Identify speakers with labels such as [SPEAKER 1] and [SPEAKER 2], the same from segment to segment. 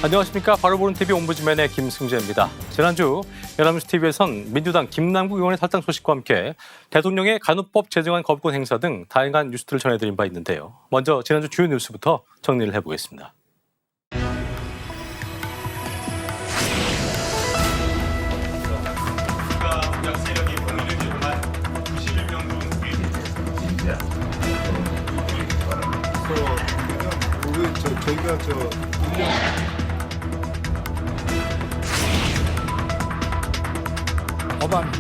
[SPEAKER 1] 안녕하십니까. 바로 보는 TV 옴부즈맨의 김승재입니다. 지난주 연합뉴스 TV에선 민주당 김남국 의원의 탈당 소식과 함께 대통령의 간호법 제정안 거부권 행사 등 다양한 뉴스들을 전해드린 바 있는데요. 먼저 지난주 주요 뉴스부터 정리를 해보겠습니다.
[SPEAKER 2] 법안은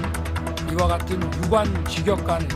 [SPEAKER 2] 이와 같은 유관 직역간에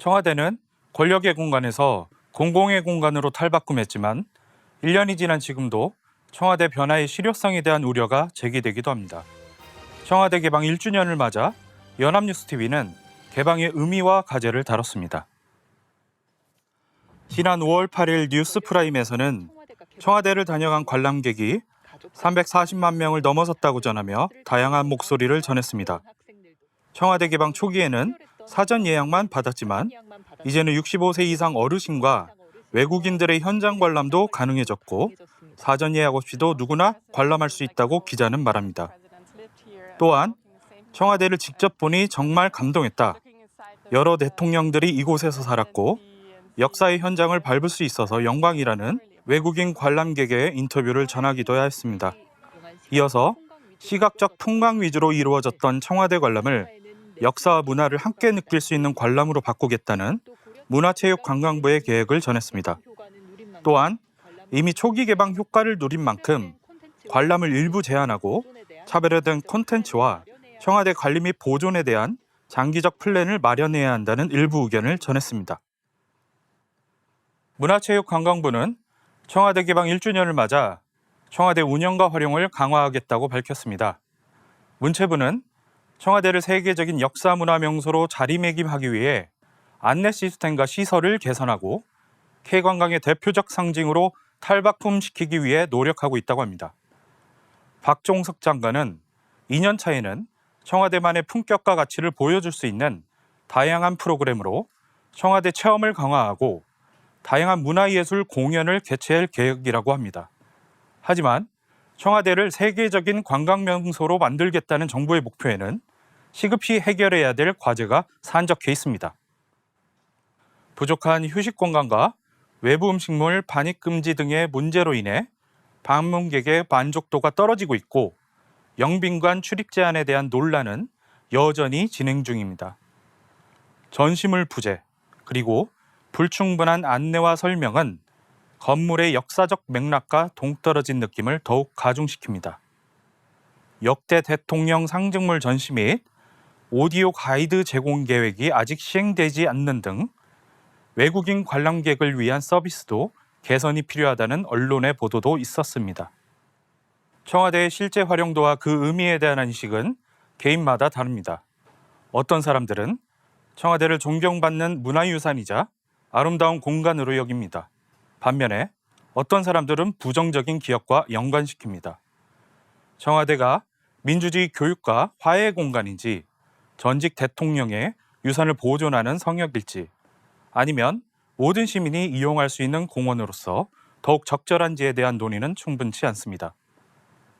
[SPEAKER 3] 청와대는 권력의 공간에서 공공의 공간으로 탈바꿈했지만 1년이 지난 지금도 청와대 변화의 실효성에 대한 우려가 제기되기도 합니다. 청와대 개방 1주년을 맞아 연합뉴스TV는 개방의 의미와 과제를 다뤘습니다. 지난 5월 8일 뉴스프라임에서는 청와대를 다녀간 관람객이 340만 명을 넘어섰다고 전하며 다양한 목소리를 전했습니다. 청와대 개방 초기에는 사전 예약만 받았지만 이제는 65세 이상 어르신과 외국인들의 현장 관람도 가능해졌고 사전 예약 없이도 누구나 관람할 수 있다고 기자는 말합니다. 또한 청와대를 직접 보니 정말 감동했다. 여러 대통령들이 이곳에서 살았고 역사의 현장을 밟을 수 있어서 영광이라는 외국인 관람객의 인터뷰를 전하기도 했습니다. 이어서 시각적 풍광 위주로 이루어졌던 청와대 관람을 역사와 문화를 함께 느낄 수 있는 관람으로 바꾸겠다는 문화체육관광부의 계획을 전했습니다. 또한 이미 초기 개방 효과를 누린 만큼 관람을 일부 제한하고 차별화된 콘텐츠와 청와대 관리 및 보존에 대한 장기적 플랜을 마련해야 한다는 일부 의견을 전했습니다. 문화체육관광부는 청와대 개방 1주년을 맞아 청와대 운영과 활용을 강화하겠다고 밝혔습니다. 문체부는 청와대를 세계적인 역사 문화 명소로 자리매김하기 위해 안내 시스템과 시설을 개선하고 K관광의 대표적 상징으로 탈바꿈시키기 위해 노력하고 있다고 합니다. 박종석 장관은 2년 차에는 청와대만의 품격과 가치를 보여줄 수 있는 다양한 프로그램으로 청와대 체험을 강화하고 다양한 문화예술 공연을 개최할 계획이라고 합니다. 하지만 청와대를 세계적인 관광 명소로 만들겠다는 정부의 목표에는 시급히 해결해야 될 과제가 산적해 있습니다. 부족한 휴식 공간과 외부 음식물 반입 금지 등의 문제로 인해 방문객의 만족도가 떨어지고 있고 영빈관 출입 제한에 대한 논란은 여전히 진행 중입니다. 전시물 부재 그리고 불충분한 안내와 설명은 건물의 역사적 맥락과 동떨어진 느낌을 더욱 가중시킵니다. 역대 대통령 상징물 전시 및 오디오 가이드 제공 계획이 아직 시행되지 않는 등 외국인 관람객을 위한 서비스도 개선이 필요하다는 언론의 보도도 있었습니다. 청와대의 실제 활용도와 그 의미에 대한 인식은 개인마다 다릅니다. 어떤 사람들은 청와대를 존경받는 문화유산이자 아름다운 공간으로 여깁니다. 반면에 어떤 사람들은 부정적인 기억과 연관시킵니다. 청와대가 민주주의 교육과 화해 공간인지 전직 대통령의 유산을 보존하는 성역일지 아니면 모든 시민이 이용할 수 있는 공원으로서 더욱 적절한지에 대한 논의는 충분치 않습니다.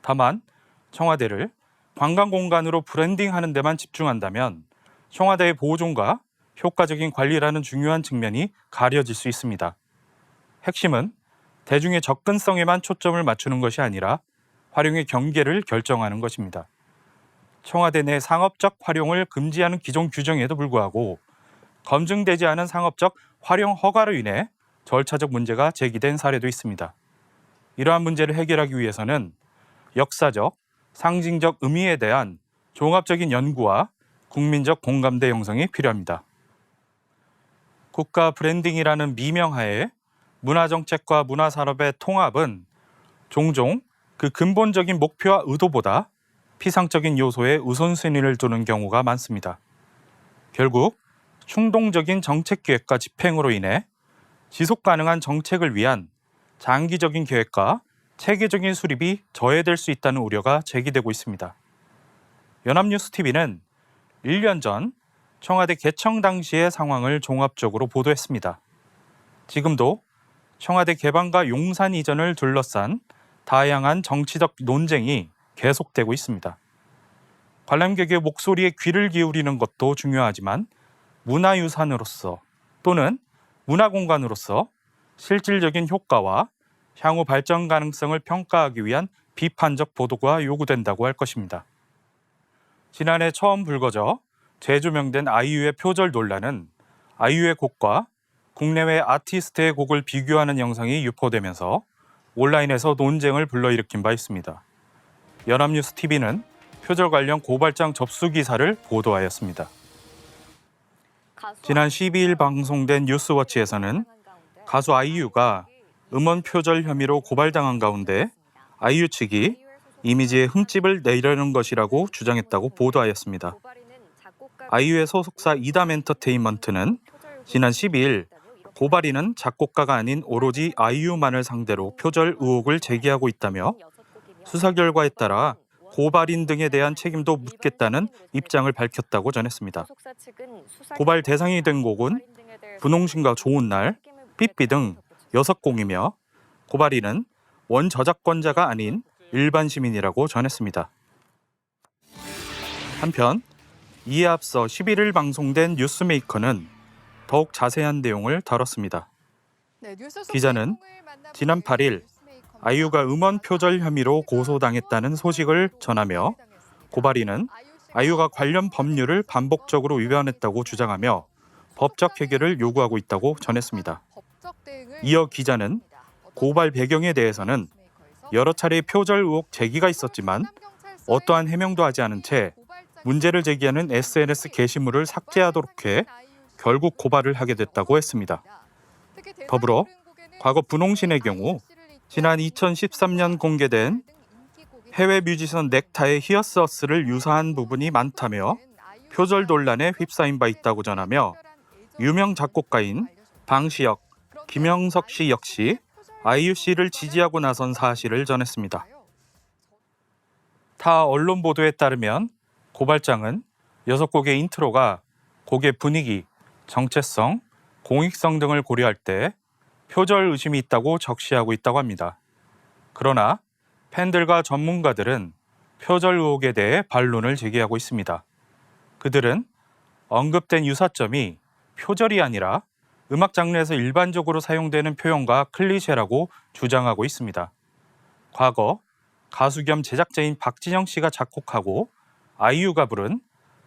[SPEAKER 3] 다만 청와대를 관광공간으로 브랜딩하는 데만 집중한다면 청와대의 보존과 효과적인 관리라는 중요한 측면이 가려질 수 있습니다. 핵심은 대중의 접근성에만 초점을 맞추는 것이 아니라 활용의 경계를 결정하는 것입니다. 청와대 내 상업적 활용을 금지하는 기존 규정에도 불구하고 검증되지 않은 상업적 활용 허가로 인해 절차적 문제가 제기된 사례도 있습니다. 이러한 문제를 해결하기 위해서는 역사적, 상징적 의미에 대한 종합적인 연구와 국민적 공감대 형성이 필요합니다. 국가 브랜딩이라는 미명하에 문화정책과 문화산업의 통합은 종종 그 근본적인 목표와 의도보다 피상적인 요소에 우선순위를 두는 경우가 많습니다. 결국 충동적인 정책기획과 집행으로 인해 지속가능한 정책을 위한 장기적인 계획과 체계적인 수립이 저해될 수 있다는 우려가 제기되고 있습니다. 연합뉴스TV는 1년 전 청와대 개청 당시의 상황을 종합적으로 보도했습니다. 지금도 청와대 개방과 용산 이전을 둘러싼 다양한 정치적 논쟁이 계속되고 있습니다. 관람객의 목소리에 귀를 기울이는 것도 중요하지만 문화유산으로서 또는 문화공간으로서 실질적인 효과와 향후 발전 가능성을 평가하기 위한 비판적 보도가 요구된다고 할 것입니다. 지난해 처음 불거져 재조명된 아이유의 표절 논란은 아이유의 곡과 국내외 아티스트의 곡을 비교하는 영상이 유포되면서 온라인에서 논쟁을 불러일으킨 바 있습니다. 연합뉴스TV는 표절 관련 고발장 접수 기사를 보도하였습니다. 지난 12일 방송된 뉴스워치에서는 가수 아이유가 음원 표절 혐의로 고발당한 가운데 아이유 측이 이미지에 흠집을 내려는 것이라고 주장했다고 보도하였습니다. 아이유의 소속사 이담엔터테인먼트는 지난 12일 고발인은 작곡가가 아닌 오로지 아이유만을 상대로 표절 의혹을 제기하고 있다며 수사 결과에 따라 고발인 등에 대한 책임도 묻겠다는 입장을 밝혔다고 전했습니다. 고발 대상이 된 곡은 분홍신과 좋은 날, 삐삐 등 6곡이며 고발인은 원저작권자가 아닌 일반 시민이라고 전했습니다. 한편 이에 앞서 11일 방송된 뉴스메이커는 더욱 자세한 내용을 다뤘습니다. 기자는 지난 8일 아이유가 음원 표절 혐의로 고소당했다는 소식을 전하며 고발인은 아이유가 관련 법률을 반복적으로 위반했다고 주장하며 법적 해결을 요구하고 있다고 전했습니다. 이어 기자는 고발 배경에 대해서는 여러 차례 표절 의혹 제기가 있었지만 어떠한 해명도 하지 않은 채 문제를 제기하는 SNS 게시물을 삭제하도록 해 결국 고발을 하게 됐다고 했습니다. 더불어 과거 분홍신의 경우 지난 2013년 공개된 해외 뮤지션 넥타의 히어스 어스를 유사한 부분이 많다며 표절 논란에 휩싸인 바 있다고 전하며 유명 작곡가인 방시혁, 김영석 씨 역시 아이유 씨를 지지하고 나선 사실을 전했습니다. 타 언론 보도에 따르면 고발장은 6곡의 인트로가 곡의 분위기, 정체성, 공익성 등을 고려할 때 표절 의심이 있다고 적시하고 있다고 합니다. 그러나 팬들과 전문가들은 표절 의혹에 대해 반론을 제기하고 있습니다. 그들은 언급된 유사점이 표절이 아니라 음악 장르에서 일반적으로 사용되는 표현과 클리셰라고 주장하고 있습니다. 과거 가수 겸 제작자인 박진영 씨가 작곡하고 아이유가 부른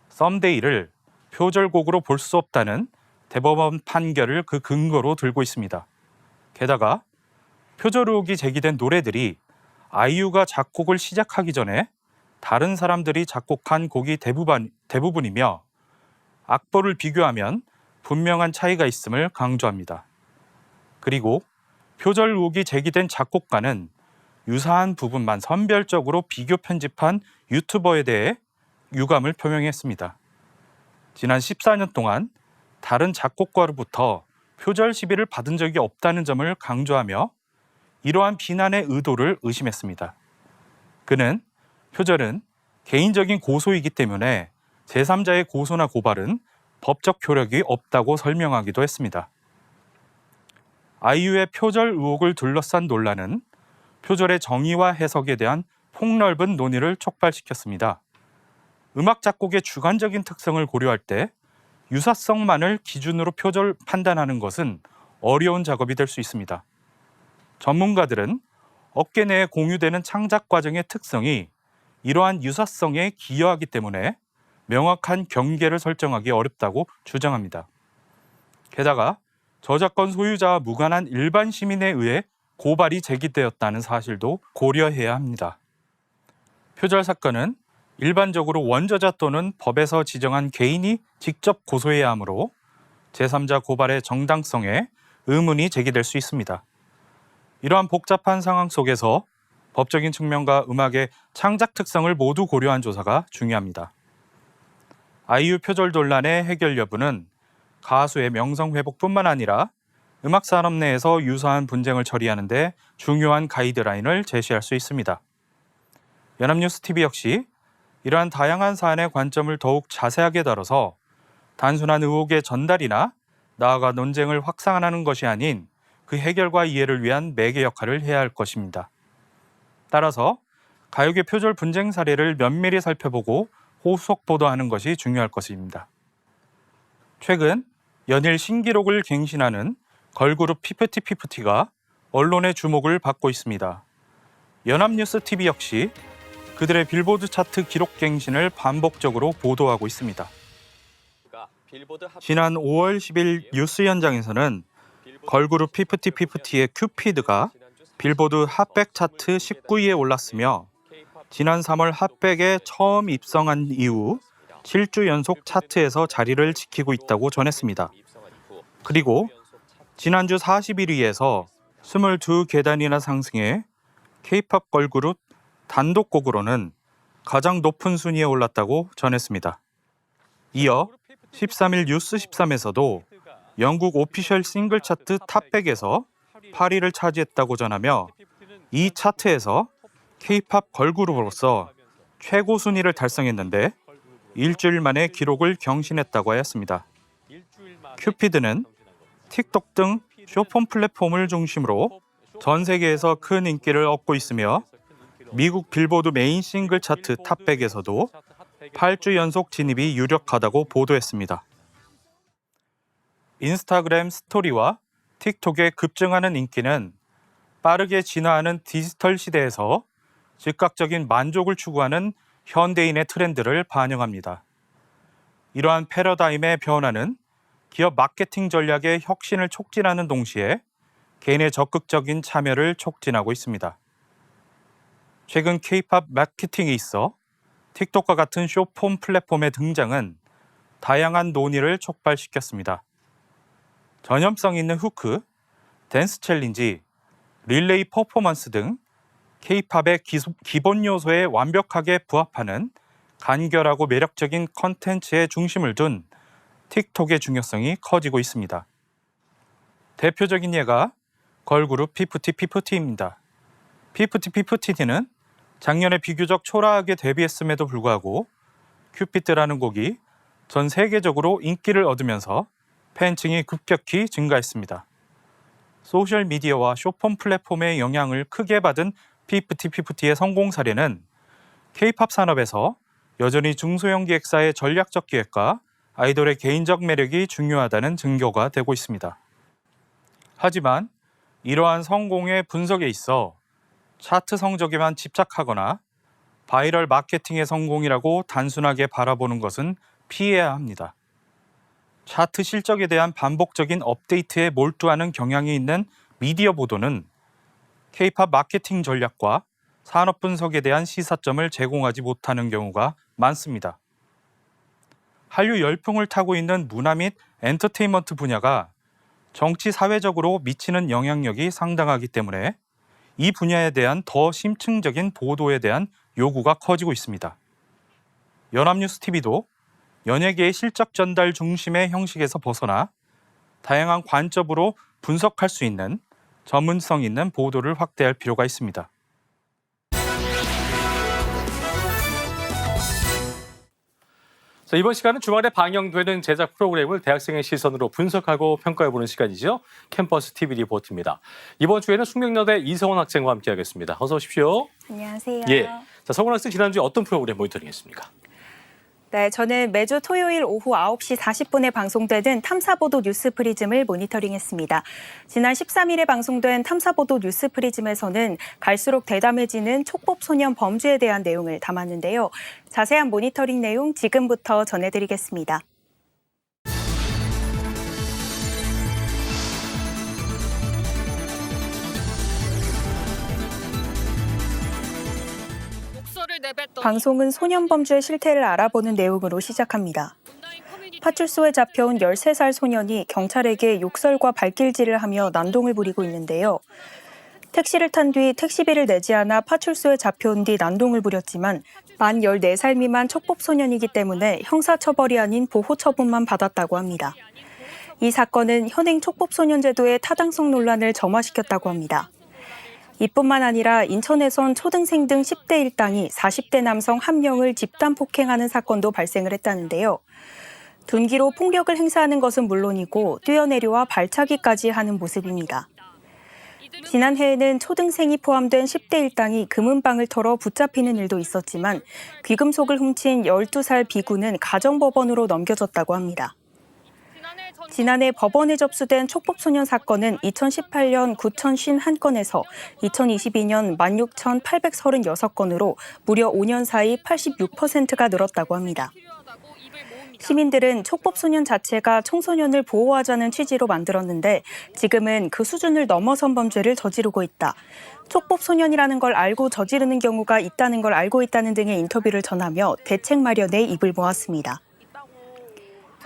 [SPEAKER 3] 썸데이를 표절곡으로 볼 수 없다는 대법원 판결을 그 근거로 들고 있습니다. 게다가 표절 의혹이 제기된 노래들이 아이유가 작곡을 시작하기 전에 다른 사람들이 작곡한 곡이 대부분이며 악보를 비교하면 분명한 차이가 있음을 강조합니다. 그리고 표절 의혹이 제기된 작곡가는 유사한 부분만 선별적으로 비교 편집한 유튜버에 대해 유감을 표명했습니다. 지난 14년 동안 다른 작곡가로부터 표절 시비를 받은 적이 없다는 점을 강조하며 이러한 비난의 의도를 의심했습니다. 그는 표절은 개인적인 고소이기 때문에 제3자의 고소나 고발은 법적 효력이 없다고 설명하기도 했습니다. 아이유의 표절 의혹을 둘러싼 논란은 표절의 정의와 해석에 대한 폭넓은 논의를 촉발시켰습니다. 음악 작곡의 주관적인 특성을 고려할 때 유사성만을 기준으로 표절 판단하는 것은 어려운 작업이 될 수 있습니다. 전문가들은 업계 내에 공유되는 창작 과정의 특성이 이러한 유사성에 기여하기 때문에 명확한 경계를 설정하기 어렵다고 주장합니다. 게다가 저작권 소유자와 무관한 일반 시민에 의해 고발이 제기되었다는 사실도 고려해야 합니다. 표절 사건은 일반적으로 원저자 또는 법에서 지정한 개인이 직접 고소해야 하므로 제3자 고발의 정당성에 의문이 제기될 수 있습니다. 이러한 복잡한 상황 속에서 법적인 측면과 음악의 창작 특성을 모두 고려한 조사가 중요합니다. 아이유 표절 논란의 해결 여부는 가수의 명성 회복뿐만 아니라 음악 산업 내에서 유사한 분쟁을 처리하는 데 중요한 가이드라인을 제시할 수 있습니다. 연합뉴스TV 역시 이러한 다양한 사안의 관점을 더욱 자세하게 다뤄서 단순한 의혹의 전달이나 나아가 논쟁을 확산하는 것이 아닌 그 해결과 이해를 위한 매개 역할을 해야 할 것입니다. 따라서 가요계 표절 분쟁 사례를 면밀히 살펴보고 후속 보도하는 것이 중요할 것입니다. 최근 연일 신기록을 갱신하는 걸그룹 피프티피프티가 언론의 주목을 받고 있습니다. 연합뉴스TV 역시 그들의 빌보드 차트 기록 갱신을 반복적으로 보도하고 있습니다. 지난 5월 10일 뉴스 현장에서는 걸그룹 피프티피프티의 큐피드가 빌보드 핫백 차트 19위에 올랐으며 지난 3월 핫백에 처음 입성한 이후 7주 연속 차트에서 자리를 지키고 있다고 전했습니다. 그리고 지난주 41위에서 22계단이나 상승해 K-팝 걸그룹 단독곡으로는 가장 높은 순위에 올랐다고 전했습니다. 이어 13일 뉴스 13에서도 영국 오피셜 싱글 차트 탑100에서 8위를 차지했다고 전하며 이 차트에서 K-팝 걸그룹으로서 최고 순위를 달성했는데 일주일 만에 기록을 경신했다고 하였습니다. 큐피드는 틱톡 등 쇼폼 플랫폼을 중심으로 전 세계에서 큰 인기를 얻고 있으며 미국 빌보드 메인 싱글 차트 탑100에서도 8주 연속 진입이 유력하다고 보도했습니다. 인스타그램 스토리와 틱톡의 급증하는 인기는 빠르게 진화하는 디지털 시대에서 즉각적인 만족을 추구하는 현대인의 트렌드를 반영합니다. 이러한 패러다임의 변화는 기업 마케팅 전략의 혁신을 촉진하는 동시에 개인의 적극적인 참여를 촉진하고 있습니다. 최근 K-팝 마케팅에 있어 틱톡과 같은 쇼폼 플랫폼의 등장은 다양한 논의를 촉발시켰습니다. 전염성 있는 후크, 댄스 챌린지, 릴레이 퍼포먼스 등 K-팝의 기본 요소에 완벽하게 부합하는 간결하고 매력적인 컨텐츠의 중심을 둔 틱톡의 중요성이 커지고 있습니다. 대표적인 예가 걸그룹 피프티피프티입니다. 피프티피프티는 작년에 비교적 초라하게 데뷔했음에도 불구하고 큐피드라는 곡이 전 세계적으로 인기를 얻으면서 팬층이 급격히 증가했습니다. 소셜미디어와 쇼폼 플랫폼의 영향을 크게 받은 피프티피프티의 성공 사례는 K-팝 산업에서 여전히 중소형 기획사의 전략적 기획과 아이돌의 개인적 매력이 중요하다는 증거가 되고 있습니다. 하지만 이러한 성공의 분석에 있어 차트 성적에만 집착하거나 바이럴 마케팅의 성공이라고 단순하게 바라보는 것은 피해야 합니다. 차트 실적에 대한 반복적인 업데이트에 몰두하는 경향이 있는 미디어 보도는 K-팝 마케팅 전략과 산업 분석에 대한 시사점을 제공하지 못하는 경우가 많습니다. 한류 열풍을 타고 있는 문화 및 엔터테인먼트 분야가 정치 사회적으로 미치는 영향력이 상당하기 때문에 이 분야에 대한 더 심층적인 보도에 대한 요구가 커지고 있습니다. 연합뉴스TV도 연예계의 실적 전달 중심의 형식에서 벗어나 다양한 관점으로 분석할 수 있는 전문성 있는 보도를 확대할 필요가 있습니다.
[SPEAKER 1] 자, 이번 시간은 주말에 방영되는 제작 프로그램을 대학생의 시선으로 분석하고 평가해보는 시간이죠. 캠퍼스 TV 리포트입니다. 이번 주에는 숙명여대 이성원 학생과 함께하겠습니다. 어서 오십시오.
[SPEAKER 4] 안녕하세요.
[SPEAKER 1] 예. 자, 성원 학생 지난주에 어떤 프로그램 모니터링했습니까?
[SPEAKER 4] 네, 저는 매주 토요일 오후 9시 40분에 방송되는 탐사보도 뉴스 프리즘을 모니터링했습니다. 지난 13일에 방송된 탐사보도 뉴스 프리즘에서는 갈수록 대담해지는 촉법소년 범죄에 대한 내용을 담았는데요. 자세한 모니터링 내용 지금부터 전해드리겠습니다. 방송은 소년범죄의 실태를 알아보는 내용으로 시작합니다. 파출소에 잡혀온 13살 소년이 경찰에게 욕설과 발길질을 하며 난동을 부리고 있는데요. 택시를 탄 뒤 택시비를 내지 않아 파출소에 잡혀온 뒤 난동을 부렸지만 만 14살 미만 촉법소년이기 때문에 형사처벌이 아닌 보호처분만 받았다고 합니다. 이 사건은 현행 촉법소년제도의 타당성 논란을 점화시켰다고 합니다. 이뿐만 아니라 인천에선 초등생 등 10대 일당이 40대 남성 1명을 집단 폭행하는 사건도 발생을 했다는데요. 둔기로 폭력을 행사하는 것은 물론이고 뛰어내려와 발차기까지 하는 모습입니다. 지난해에는 초등생이 포함된 10대 일당이 금은방을 털어 붙잡히는 일도 있었지만 귀금속을 훔친 12살 비구는 가정법원으로 넘겨졌다고 합니다. 지난해 법원에 접수된 촉법소년 사건은 2018년 9,051건에서 2022년 16,836건으로 무려 5년 사이 86%가 늘었다고 합니다. 시민들은 촉법소년 자체가 청소년을 보호하자는 취지로 만들었는데 지금은 그 수준을 넘어선 범죄를 저지르고 있다. 촉법소년이라는 걸 알고 저지르는 경우가 있다는 걸 알고 있다는 등의 인터뷰를 전하며 대책 마련에 입을 모았습니다.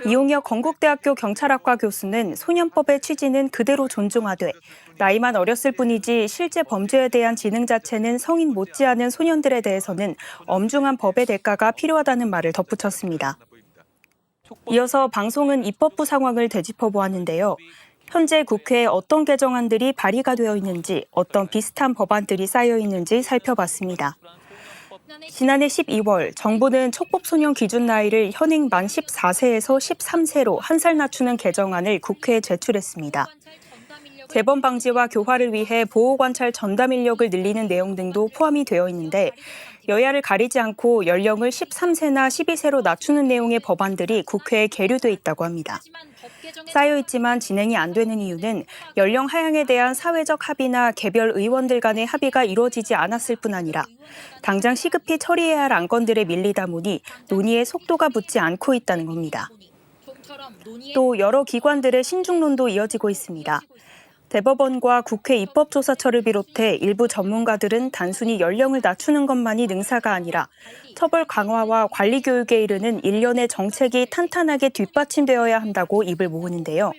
[SPEAKER 4] 이용혁 건국대학교 경찰학과 교수는 소년법의 취지는 그대로 존중하되 나이만 어렸을 뿐이지 실제 범죄에 대한 지능 자체는 성인 못지않은 소년들에 대해서는 엄중한 법의 대가가 필요하다는 말을 덧붙였습니다. 이어서 방송은 입법부 상황을 되짚어 보았는데요. 현재 국회에 어떤 개정안들이 발의가 되어 있는지, 어떤 비슷한 법안들이 쌓여 있는지 살펴봤습니다. 지난해 12월 정부는 촉법소년 기준 나이를 현행 만 14세에서 13세로 한 살 낮추는 개정안을 국회에 제출했습니다. 재범 방지와 교화를 위해 보호관찰 전담 인력을 늘리는 내용 등도 포함이 되어 있는데 여야를 가리지 않고 연령을 13세나 12세로 낮추는 내용의 법안들이 국회에 계류돼 있다고 합니다. 쌓여있지만 진행이 안 되는 이유는 연령 하향에 대한 사회적 합의나 개별 의원들 간의 합의가 이루어지지 않았을 뿐 아니라 당장 시급히 처리해야 할 안건들에 밀리다 보니 논의에 속도가 붙지 않고 있다는 겁니다. 또 여러 기관들의 신중론도 이어지고 있습니다. 대법원과 국회 입법조사처를 비롯해 일부 전문가들은 단순히 연령을 낮추는 것만이 능사가 아니라 처벌 강화와 관리 교육에 이르는 일련의 정책이 탄탄하게 뒷받침되어야 한다고 입을 모으는데요.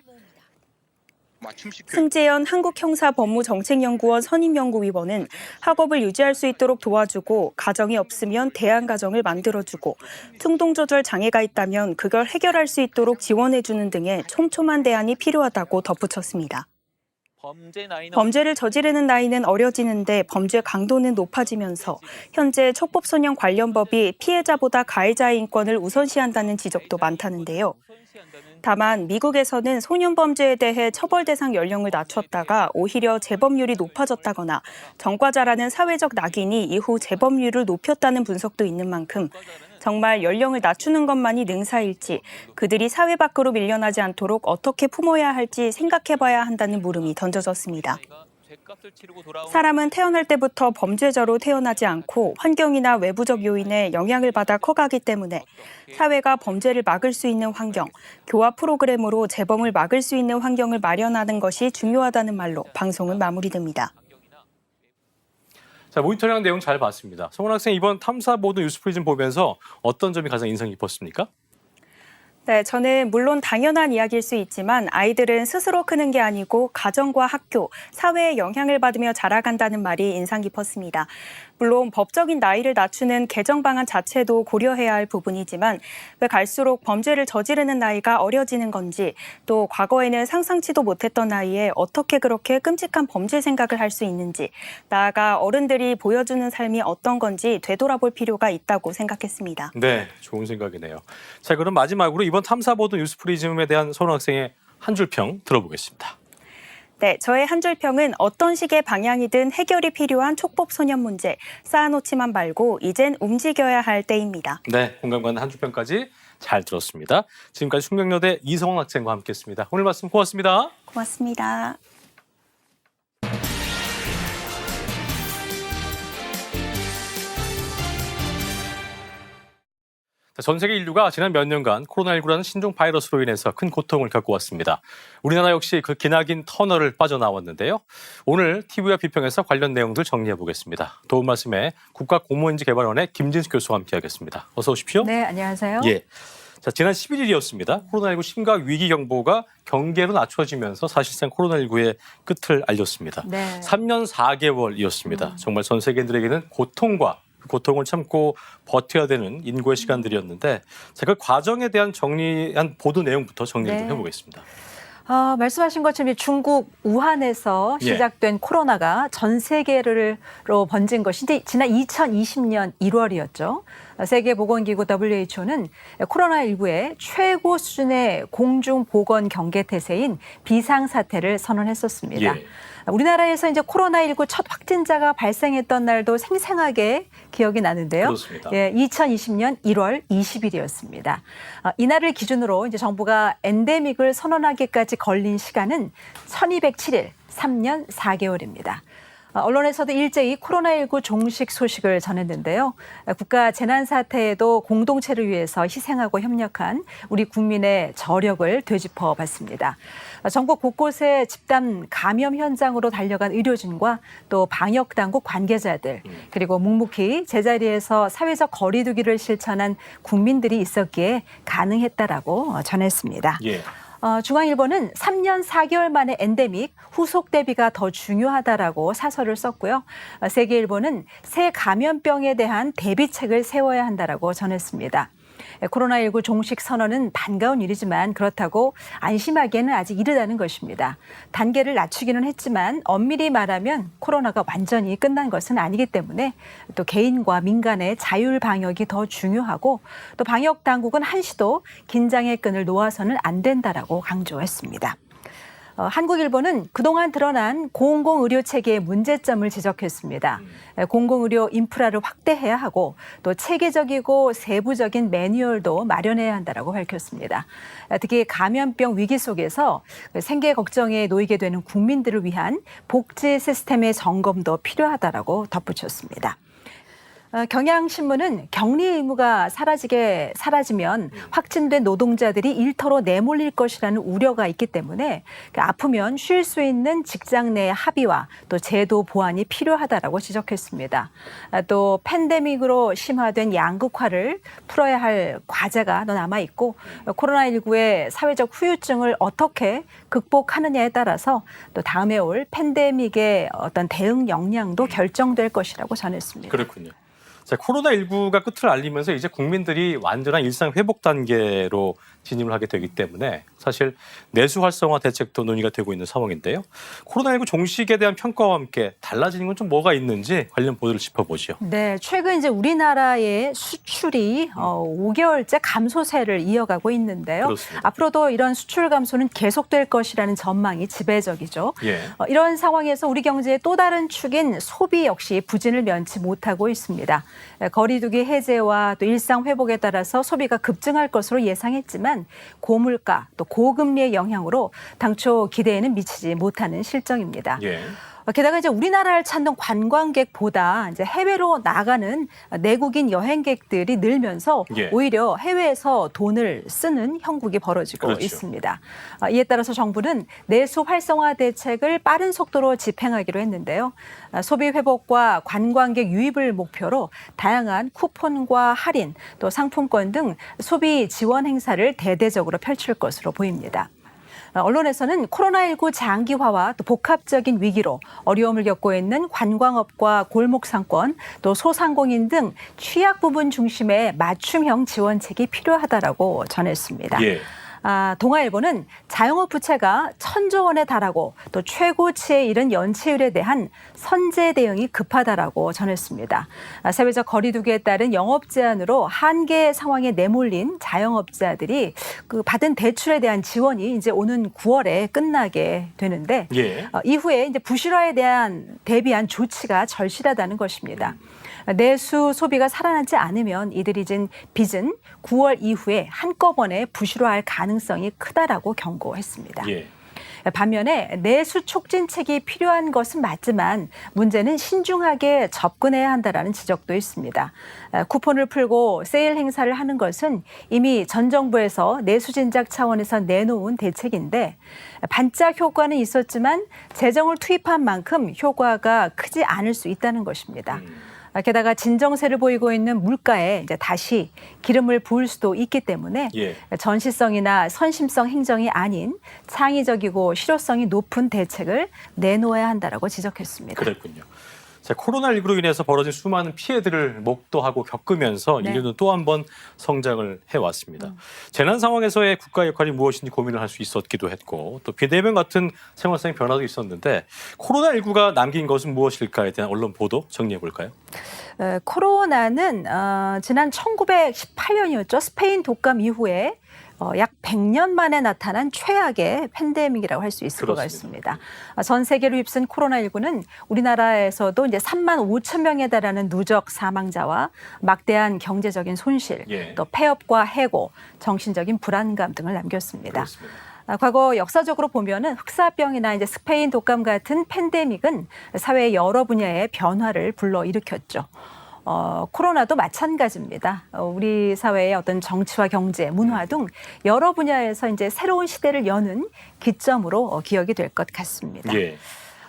[SPEAKER 4] 승재현 한국형사법무정책연구원 선임연구위원은 학업을 유지할 수 있도록 도와주고 가정이 없으면 대안가정을 만들어주고 충동조절 장애가 있다면 그걸 해결할 수 있도록 지원해주는 등의 촘촘한 대안이 필요하다고 덧붙였습니다. 범죄를 저지르는 나이는 어려지는데 범죄 강도는 높아지면서 현재 촉법소년 관련법이 피해자보다 가해자의 인권을 우선시한다는 지적도 많다는데요. 다만 미국에서는 소년 범죄에 대해 처벌 대상 연령을 낮췄다가 오히려 재범률이 높아졌다거나 전과자라는 사회적 낙인이 이후 재범률을 높였다는 분석도 있는 만큼 정말 연령을 낮추는 것만이 능사일지 그들이 사회 밖으로 밀려나지 않도록 어떻게 품어야 할지 생각해봐야 한다는 물음이 던져졌습니다. 사람은 태어날 때부터 범죄자로 태어나지 않고 환경이나 외부적 요인에 영향을 받아 커가기 때문에 사회가 범죄를 막을 수 있는 환경, 교화 프로그램으로 재범을 막을 수 있는 환경을 마련하는 것이 중요하다는 말로 방송은 마무리됩니다.
[SPEAKER 1] 자, 모니터링 내용 잘 봤습니다. 성훈 학생 이번 탐사보도 뉴스프리즘 보면서 어떤 점이 가장 인상 깊었습니까?
[SPEAKER 4] 네, 저는 물론 당연한 이야기일 수 있지만 아이들은 스스로 크는 게 아니고 가정과 학교, 사회의 영향을 받으며 자라간다는 말이 인상 깊었습니다. 물론 법적인 나이를 낮추는 개정 방안 자체도 고려해야 할 부분이지만 왜 갈수록 범죄를 저지르는 나이가 어려지는 건지 또 과거에는 상상치도 못했던 나이에 어떻게 그렇게 끔찍한 범죄 생각을 할 수 있는지 나아가 어른들이 보여주는 삶이 어떤 건지 되돌아볼 필요가 있다고 생각했습니다.
[SPEAKER 1] 네, 좋은 생각이네요. 자, 그럼 마지막으로 이번 탐사보도 뉴스프리즘에 대한 성훈 학생의 한 줄 평 들어보겠습니다.
[SPEAKER 4] 네, 저의 한 줄 평은 어떤 식의 방향이든 해결이 필요한 촉법소년 문제 쌓아놓지만 말고 이젠 움직여야 할 때입니다.
[SPEAKER 1] 네, 공감 가는 한 줄 평까지 잘 들었습니다. 지금까지 숙명여대 이성원 학생과 함께했습니다. 오늘 말씀 고맙습니다.
[SPEAKER 4] 고맙습니다.
[SPEAKER 1] 전 세계 인류가 지난 몇 년간 코로나19라는 신종 바이러스로 인해서 큰 고통을 겪고 왔습니다. 우리나라 역시 그 기나긴 터널을 빠져나왔는데요. 오늘 TV와 비평에서 관련 내용들 정리해 보겠습니다. 도움 말씀에 국가공무원인지개발원의 김진숙 교수와 함께하겠습니다. 어서 오십시오.
[SPEAKER 5] 네, 안녕하세요.
[SPEAKER 1] 예. 자, 지난 11일이었습니다. 코로나19 심각 위기 경보가 경계로 낮춰지면서 사실상 코로나19의 끝을 알렸습니다.
[SPEAKER 5] 네.
[SPEAKER 1] 3년 4개월이었습니다. 정말 전 세계인들에게는 고통과 그 고통을 참고 버텨야 되는 인고의 시간들이었는데 자, 그 과정에 대한 정리한 보도 내용부터 정리를 좀
[SPEAKER 5] 네.
[SPEAKER 1] 해보겠습니다.
[SPEAKER 5] 말씀하신 것처럼 중국 우한에서
[SPEAKER 1] 예.
[SPEAKER 5] 시작된 코로나가 전 세계로 번진 것이 지난 2020년 1월이었죠. 세계보건기구 WHO는 코로나19의 최고 수준의 공중보건 경계 태세인 비상사태를 선언했었습니다.
[SPEAKER 1] 예.
[SPEAKER 5] 우리나라에서 이제 코로나19 첫 확진자가 발생했던 날도 생생하게 기억이 나는데요.
[SPEAKER 1] 그렇습니다.
[SPEAKER 5] 예, 2020년 1월 20일이었습니다. 이날을 기준으로 이제 정부가 엔데믹을 선언하기까지 걸린 시간은 1207일, 3년 4개월입니다. 언론에서도 일제히 코로나19 종식 소식을 전했는데요. 국가 재난사태에도 공동체를 위해서 희생하고 협력한 우리 국민의 저력을 되짚어 봤습니다. 전국 곳곳에 집단 감염 현장으로 달려간 의료진과 또 방역당국 관계자들 그리고 묵묵히 제자리에서 사회적 거리 두기를 실천한 국민들이 있었기에 가능했다라고 전했습니다.
[SPEAKER 1] 예.
[SPEAKER 5] 중앙일보는 3년 4개월 만에 엔데믹 후속 대비가 더 중요하다라고 사설을 썼고요. 세계일보는 새 감염병에 대한 대비책을 세워야 한다라고 전했습니다. 코로나19 종식 선언은 반가운 일이지만 그렇다고 안심하기에는 아직 이르다는 것입니다. 단계를 낮추기는 했지만 엄밀히 말하면 코로나가 완전히 끝난 것은 아니기 때문에 또 개인과 민간의 자율 방역이 더 중요하고 또 방역 당국은 한시도 긴장의 끈을 놓아서는 안 된다라고 강조했습니다. 한국일보는 그동안 드러난 공공의료 체계의 문제점을 지적했습니다. 공공의료 인프라를 확대해야 하고 또 체계적이고 세부적인 매뉴얼도 마련해야 한다라고 밝혔습니다. 특히 감염병 위기 속에서 생계 걱정에 놓이게 되는 국민들을 위한 복지 시스템의 점검도 필요하다라고 덧붙였습니다. 경향신문은 격리 의무가 사라지면 확진된 노동자들이 일터로 내몰릴 것이라는 우려가 있기 때문에 아프면 쉴 수 있는 직장 내 합의와 또 제도 보완이 필요하다라고 지적했습니다. 또 팬데믹으로 심화된 양극화를 풀어야 할 과제가 남아 있고 코로나19의 사회적 후유증을 어떻게 극복하느냐에 따라서 또 다음에 올 팬데믹의 어떤 대응 역량도 결정될 것이라고 전했습니다.
[SPEAKER 1] 그렇군요. 자, 코로나19가 끝을 알리면서 이제 국민들이 완전한 일상 회복 단계로 진입을 하게 되기 때문에 사실 내수 활성화 대책도 논의가 되고 있는 상황인데요. 코로나19 종식에 대한 평가와 함께 달라지는 건 좀 뭐가 있는지 관련 보도를 짚어보죠.
[SPEAKER 5] 네, 최근 이제 우리나라의 수출이 5개월째 감소세를 이어가고 있는데요.
[SPEAKER 1] 그렇습니다.
[SPEAKER 5] 앞으로도 이런 수출 감소는 계속될 것이라는 전망이 지배적이죠.
[SPEAKER 1] 예.
[SPEAKER 5] 이런 상황에서 우리 경제의 또 다른 축인 소비 역시 부진을 면치 못하고 있습니다. 거리두기 해제와 또 일상 회복에 따라서 소비가 급증할 것으로 예상했지만 고물가 또 고금리의 영향으로 당초 기대에는 미치지 못하는 실정입니다.
[SPEAKER 1] 예.
[SPEAKER 5] 게다가 이제 우리나라를 찾는 관광객보다 이제 해외로 나가는 내국인 여행객들이 늘면서
[SPEAKER 1] 예.
[SPEAKER 5] 오히려 해외에서 돈을 쓰는 형국이 벌어지고
[SPEAKER 1] 그렇죠.
[SPEAKER 5] 있습니다. 이에 따라서 정부는 내수 활성화 대책을 빠른 속도로 집행하기로 했는데요. 소비 회복과 관광객 유입을 목표로 다양한 쿠폰과 할인, 또 상품권 등 소비 지원 행사를 대대적으로 펼칠 것으로 보입니다. 언론에서는 코로나19 장기화와 또 복합적인 위기로 어려움을 겪고 있는 관광업과 골목상권, 또 소상공인 등 취약 부분 중심의 맞춤형 지원책이 필요하다라고 전했습니다.
[SPEAKER 1] 예.
[SPEAKER 5] 동아일보는 자영업 부채가 1,000조 원에 달하고 또 최고치에 이른 연체율에 대한 선제 대응이 급하다라고 전했습니다. 사회적 거리두기에 따른 영업 제한으로 한계 상황에 내몰린 자영업자들이 그 받은 대출에 대한 지원이 이제 오는 9월에 끝나게 되는데
[SPEAKER 1] 예.
[SPEAKER 5] 이후에 이제 부실화에 대한 대비한 조치가 절실하다는 것입니다. 내수 소비가 살아나지 않으면 이들이 진 빚은 9월 이후에 한꺼번에 부실화할 가능성이 크다라고 경고했습니다.
[SPEAKER 1] 예.
[SPEAKER 5] 반면에 내수 촉진책이 필요한 것은 맞지만 문제는 신중하게 접근해야 한다라는 지적도 있습니다. 쿠폰을 풀고 세일 행사를 하는 것은 이미 전 정부에서 내수 진작 차원에서 내놓은 대책인데 반짝 효과는 있었지만 재정을 투입한 만큼 효과가 크지 않을 수 있다는 것입니다. 게다가 진정세를 보이고 있는 물가에 이제 다시 기름을 부을 수도 있기 때문에 전시성이나 선심성 행정이 아닌 창의적이고 실효성이 높은 대책을 내놓아야 한다라고 지적했습니다.
[SPEAKER 1] 그랬군요. 자, 코로나19로 인해서 벌어진 수많은 피해들을 목도하고 겪으면서
[SPEAKER 5] 네.
[SPEAKER 1] 인류는 또 한 번 성장을 해왔습니다. 재난 상황에서의 국가 역할이 무엇인지 고민을 할 수 있었기도 했고 또 비대면 같은 생활상의 변화도 있었는데 코로나19가 남긴 것은 무엇일까에 대한 언론 보도 정리해 볼까요?
[SPEAKER 5] 코로나는 지난 1918년이었죠. 스페인 독감 이후에 약 100년 만에 나타난 최악의 팬데믹이라고 할 수 있을 것 같습니다. 전 세계를 휩쓴 코로나19는 우리나라에서도 이제 3만 5천 명에 달하는 누적 사망자와 막대한 경제적인 손실, 또 폐업과 해고, 정신적인 불안감 등을 남겼습니다.
[SPEAKER 1] 그렇습니다.
[SPEAKER 5] 과거 역사적으로 보면은 흑사병이나 이제 스페인 독감 같은 팬데믹은 사회 여러 분야의 변화를 불러일으켰죠. 코로나도 마찬가지입니다. 우리 사회의 어떤 정치와 경제, 문화 등 여러 분야에서 이제 새로운 시대를 여는 기점으로 기억이 될 것 같습니다.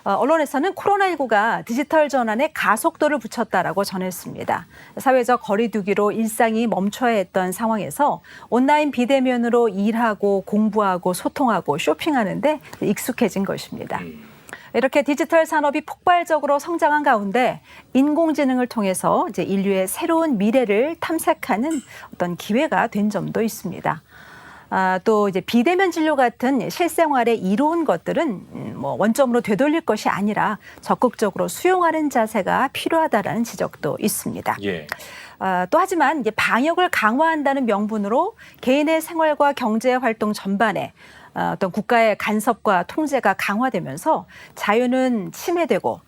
[SPEAKER 5] 언론에서는 코로나19가 디지털 전환에 가속도를 붙였다라고 전했습니다. 사회적 거리 두기로 일상이 멈춰야 했던 상황에서 온라인 비대면으로 일하고 공부하고 소통하고 쇼핑하는데 익숙해진 것입니다. 이렇게 디지털 산업이 폭발적으로 성장한 가운데 인공지능을 통해서 이제 인류의 새로운 미래를 탐색하는 어떤 기회가 된 점도 있습니다. 또 이제 비대면 진료 같은 실생활에 이로운 것들은 원점으로 되돌릴 것이 아니라 적극적으로 수용하는 자세가 필요하다라는 지적도 있습니다. 또 하지만 이제 방역을 강화한다는 명분으로 개인의 생활과 경제 활동 전반에 어떤 국가의 간섭과 통제가 강화되면서 자유는 침해되고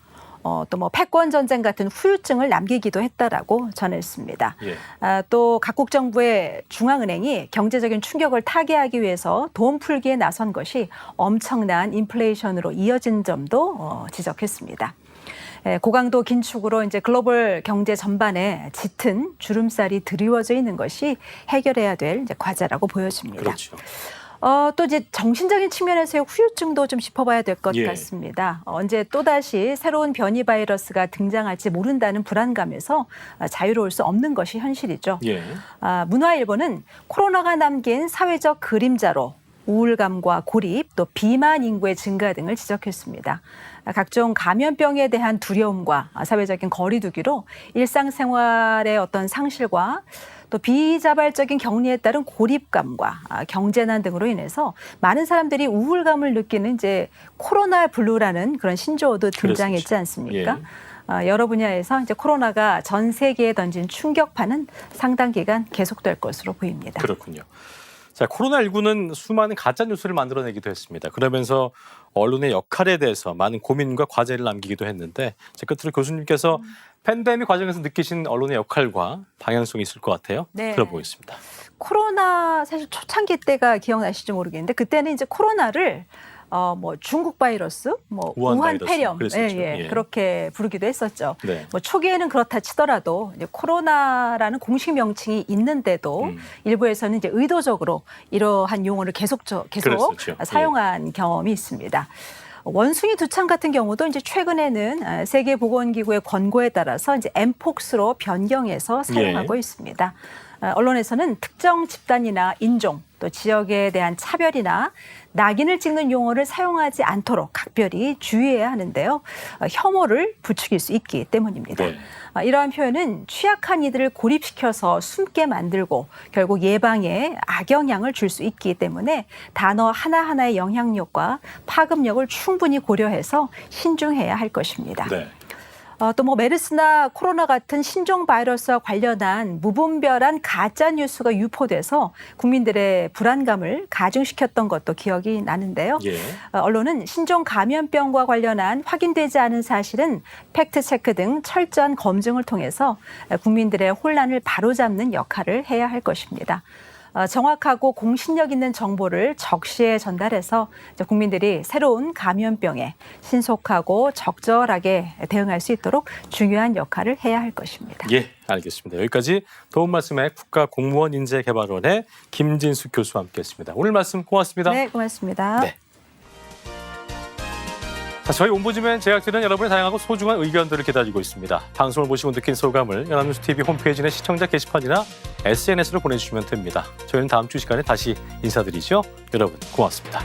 [SPEAKER 5] 또 뭐 패권 전쟁 같은 후유증을 남기기도 했다라고 전했습니다. 또 각국 정부의 중앙은행이 경제적인 충격을 타개하기 위해서 돈 풀기에 나선 것이 엄청난 인플레이션으로 이어진 점도 지적했습니다. 고강도 긴축으로 이제 글로벌 경제 전반에 짙은 주름살이 드리워져 있는 것이 해결해야 될 이제 과제라고 보여집니다.
[SPEAKER 1] 그렇죠.
[SPEAKER 5] 또 이제 정신적인 측면에서의 후유증도 좀 짚어봐야 될 것 같습니다. 언제 또다시 새로운 변이 바이러스가 등장할지 모른다는 불안감에서 자유로울 수 없는 것이 현실이죠. 문화일보는 코로나가 남긴 사회적 그림자로 우울감과 고립, 또 비만 인구의 증가 등을 지적했습니다. 각종 감염병에 대한 두려움과 사회적인 거리두기로 일상생활의 어떤 상실과 또 비자발적인 격리에 따른 고립감과 경제난 등으로 인해서 많은 사람들이 우울감을 느끼는 이제 코로나 블루라는 그런 신조어도 등장했지 않습니까? 여러 분야에서 이제 코로나가 전 세계에 던진 충격파는 상당 기간 계속될 것으로 보입니다.
[SPEAKER 1] 그렇군요. 자, 코로나19는 수많은 가짜 뉴스를 만들어내기도 했습니다. 그러면서 언론의 역할에 대해서 많은 고민과 과제를 남기기도 했는데 끝으로 교수님께서 팬데믹 과정에서 느끼신 언론의 역할과 방향성이 있을 것 같아요. 들어보겠습니다.
[SPEAKER 5] 코로나 사실 초창기 때가 기억나실지 모르겠는데 그때는 이제 코로나를 뭐 중국 바이러스, 뭐 우한 폐렴, 그렇게 부르기도 했었죠. 뭐 초기에는 그렇다 치더라도 이제 코로나라는 공식 명칭이 있는데도 일부에서는 이제 의도적으로 이러한 용어를 계속 사용한 경험이 있습니다. 원숭이 두창 같은 경우도 이제 최근에는 세계보건기구의 권고에 따라서 이제 엠폭스로 변경해서 사용하고 있습니다. 언론에서는 특정 집단이나 인종 또 지역에 대한 차별이나 낙인을 찍는 용어를 사용하지 않도록 각별히 주의해야 하는데요. 혐오를 부추길 수 있기 때문입니다. 이러한 표현은 취약한 이들을 고립시켜서 숨게 만들고 결국 예방에 악영향을 줄 수 있기 때문에 단어 하나하나의 영향력과 파급력을 충분히 고려해서 신중해야 할 것입니다. 또 뭐 메르스나 코로나 같은 신종 바이러스와 관련한 무분별한 가짜 뉴스가 유포돼서 국민들의 불안감을 가중시켰던 것도 기억이 나는데요. 언론은 신종 감염병과 관련한 확인되지 않은 사실은 팩트 체크 등 철저한 검증을 통해서 국민들의 혼란을 바로잡는 역할을 해야 할 것입니다. 정확하고 공신력 있는 정보를 적시에 전달해서 이제 국민들이 새로운 감염병에 신속하고 적절하게 대응할 수 있도록 중요한 역할을 해야 할 것입니다.
[SPEAKER 1] 예, 알겠습니다. 여기까지 도움 말씀에 국가공무원인재개발원의 김진숙 교수와 함께했습니다. 오늘 말씀 고맙습니다.
[SPEAKER 5] 네, 고맙습니다.
[SPEAKER 1] 네. 자, 저희 옴부즈맨 제작진은 여러분의 다양하고 소중한 의견들을 기다리고 있습니다. 방송을 보시고 느낀 소감을 연합뉴스 TV 홈페이지 내 시청자 게시판이나 SNS로 보내주시면 됩니다. 저희는 다음 주 시간에 다시 인사드리죠. 여러분 고맙습니다.